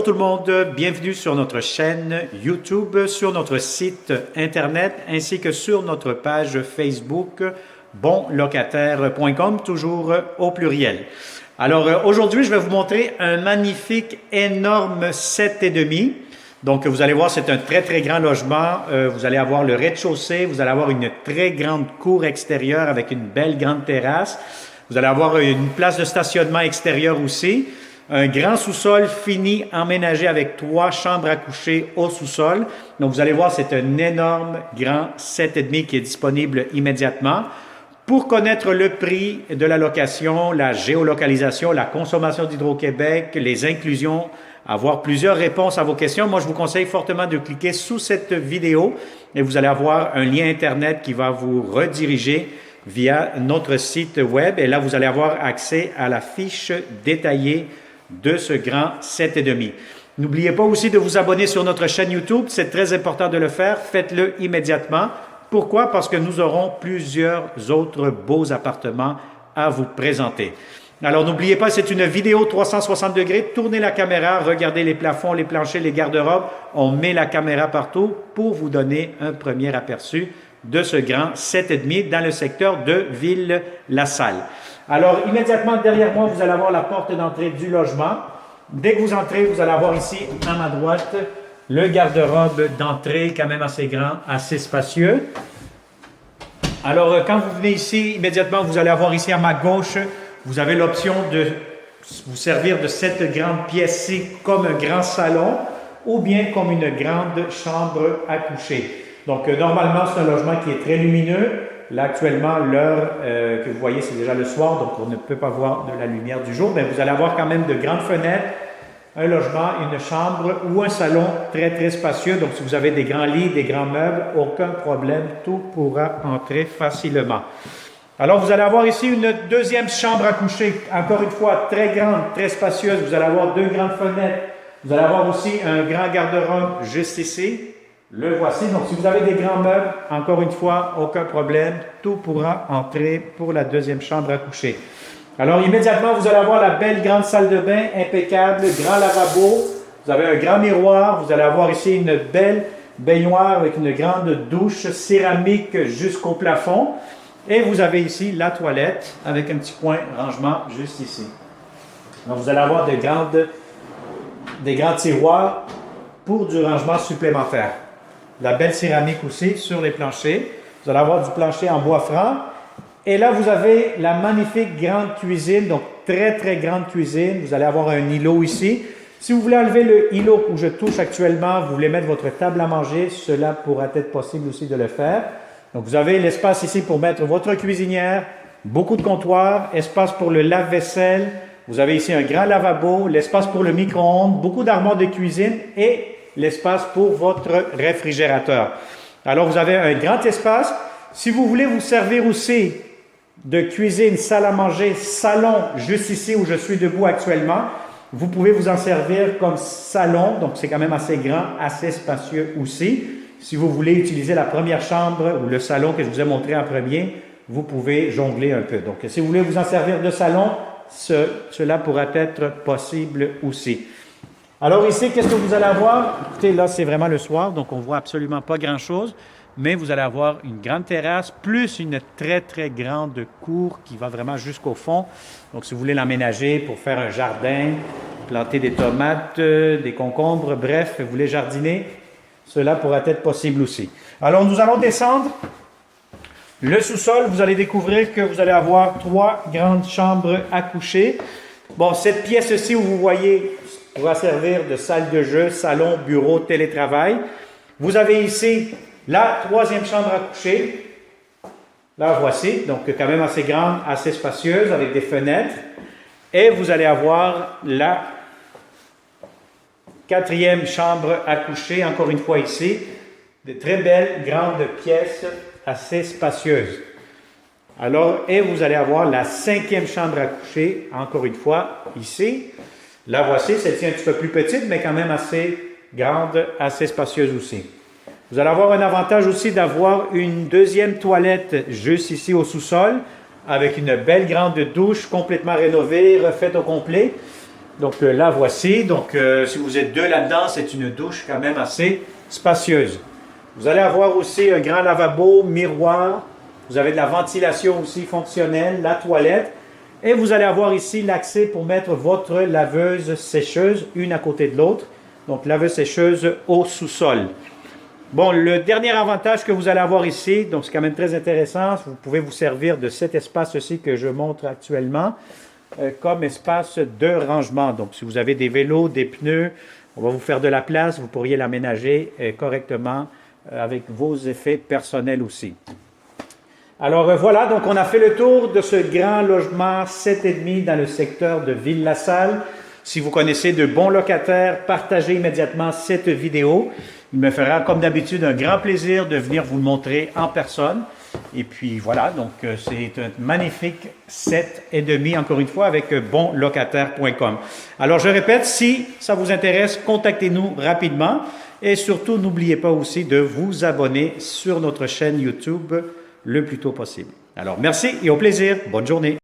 Bonjour tout le monde, bienvenue sur notre chaîne YouTube, sur notre site internet ainsi que sur notre page Facebook bonlocataire.com, toujours au pluriel. Alors aujourd'hui, je vais vous montrer un magnifique, énorme 7,5. Donc vous allez voir, c'est un très grand logement. Vous allez avoir le rez-de-chaussée, vous allez avoir une très grande cour extérieure avec une belle grande terrasse. Vous allez avoir une place de stationnement extérieure aussi. Un grand sous-sol fini, emménagé avec 3 chambres à coucher au sous-sol. Donc, vous allez voir, c'est un énorme, grand 7,5 qui est disponible immédiatement. Pour connaître le prix de la location, la géolocalisation, la consommation d'Hydro-Québec, les inclusions, avoir plusieurs réponses à vos questions, moi, je vous conseille fortement de cliquer sous cette vidéo et vous allez avoir un lien Internet qui va vous rediriger via notre site web. Et là, vous allez avoir accès à la fiche détaillée de ce grand 7,5. N'oubliez pas aussi de vous abonner sur notre chaîne YouTube. C'est très important de le faire. Faites-le immédiatement. Pourquoi? Parce que nous aurons plusieurs autres beaux appartements à vous présenter. Alors, n'oubliez pas, c'est une vidéo 360 degrés. Tournez la caméra, regardez les plafonds, les planchers, les garde-robes. On met la caméra partout pour vous donner un premier aperçu de ce grand 7,5 dans le secteur de Ville-la-Salle. Alors, immédiatement derrière moi, vous allez avoir la porte d'entrée du logement. Dès que vous entrez, vous allez avoir ici, à ma droite, le garde-robe d'entrée, quand même assez grand, assez spacieux. Alors, quand vous venez ici, immédiatement, vous allez avoir ici à ma gauche, vous avez l'option de vous servir de cette grande pièce-ci comme un grand salon ou bien comme une grande chambre à coucher. Donc, normalement, c'est un logement qui est très lumineux. Là, actuellement, l'heure que vous voyez, c'est déjà le soir, donc on ne peut pas voir de la lumière du jour. Mais vous allez avoir quand même de grandes fenêtres, un logement, une chambre ou un salon très spacieux. Donc, si vous avez des grands lits, des grands meubles, aucun problème, tout pourra entrer facilement. Alors, vous allez avoir ici une deuxième chambre à coucher, encore une fois, très grande, très spacieuse. Vous allez avoir 2 grandes fenêtres. Vous allez avoir aussi un grand garde-robe juste ici. Le voici. Donc, si vous avez des grands meubles, encore une fois, aucun problème. Tout pourra entrer pour la deuxième chambre à coucher. Alors, immédiatement, vous allez avoir la belle grande salle de bain, impeccable, grand lavabo. Vous avez un grand miroir. Vous allez avoir ici une belle baignoire avec une grande douche céramique jusqu'au plafond. Et vous avez ici la toilette avec un petit coin rangement juste ici. Donc, vous allez avoir des grands tiroirs pour du rangement supplémentaire. La belle céramique aussi sur les planchers. Vous allez avoir du plancher en bois franc. Et là, vous avez la magnifique grande cuisine, donc très grande cuisine. Vous allez avoir un îlot ici. Si vous voulez enlever le îlot où je touche actuellement, vous voulez mettre votre table à manger, cela pourra être possible aussi de le faire. Donc, vous avez l'espace ici pour mettre votre cuisinière, beaucoup de comptoirs, espace pour le lave-vaisselle. Vous avez ici un grand lavabo, l'espace pour le micro-ondes, beaucoup d'armoires de cuisine et l'espace pour votre réfrigérateur. Alors, vous avez un grand espace. Si vous voulez vous servir aussi de cuisine, salle à manger, salon, juste ici où je suis debout actuellement, vous pouvez vous en servir comme salon. Donc, c'est quand même assez grand, assez spacieux aussi. Si vous voulez utiliser la première chambre ou le salon que je vous ai montré en premier, vous pouvez jongler un peu. Donc, si vous voulez vous en servir de salon, cela pourra être possible aussi. Alors ici, qu'est-ce que vous allez avoir? Écoutez, là, c'est vraiment le soir, donc on ne voit absolument pas grand-chose, mais vous allez avoir une grande terrasse, plus une très grande cour qui va vraiment jusqu'au fond. Donc, si vous voulez l'aménager pour faire un jardin, planter des tomates, des concombres, bref, vous voulez jardiner, cela pourra être possible aussi. Alors, nous allons descendre. Le sous-sol, vous allez découvrir que vous allez avoir 3 grandes chambres à coucher. Bon, cette pièce-ci où vous voyez pourra servir de salle de jeu, salon, bureau, télétravail. Vous avez ici la 3e chambre à coucher. La voici, donc quand même assez grande, assez spacieuse, avec des fenêtres. Et vous allez avoir la 4e chambre à coucher, encore une fois ici. De très belles, grandes pièces, assez spacieuses. Alors, et vous allez avoir la 5e chambre à coucher, encore une fois, ici. La voici, celle-ci un petit peu plus petite, mais quand même assez grande, assez spacieuse aussi. Vous allez avoir un avantage aussi d'avoir une 2e toilette juste ici au sous-sol, avec une belle grande douche complètement rénovée, refaite au complet. Donc là, voici. Donc si vous êtes deux là-dedans, c'est une douche quand même assez spacieuse. Vous allez avoir aussi un grand lavabo, miroir. Vous avez de la ventilation aussi fonctionnelle, la toilette. Et vous allez avoir ici l'accès pour mettre votre laveuse sécheuse, une à côté de l'autre. Donc laveuse sécheuse au sous-sol. Bon, le dernier avantage que vous allez avoir ici, donc c'est quand même très intéressant, vous pouvez vous servir de cet espace-ci que je montre actuellement comme espace de rangement. Donc si vous avez des vélos, des pneus, on va vous faire de la place, vous pourriez l'aménager correctement avec vos effets personnels aussi. Alors voilà, donc on a fait le tour de ce grand logement 7,5 dans le secteur de Ville-la-Salle. Si vous connaissez de bons locataires, partagez immédiatement cette vidéo. Il me fera comme d'habitude un grand plaisir de venir vous le montrer en personne. Et puis voilà, donc c'est un magnifique 7,5 encore une fois avec bonlocataire.com. Alors je répète, si ça vous intéresse, contactez-nous rapidement. Et surtout, n'oubliez pas aussi de vous abonner sur notre chaîne YouTube le plus tôt possible. Alors, merci et au plaisir. Bonne journée.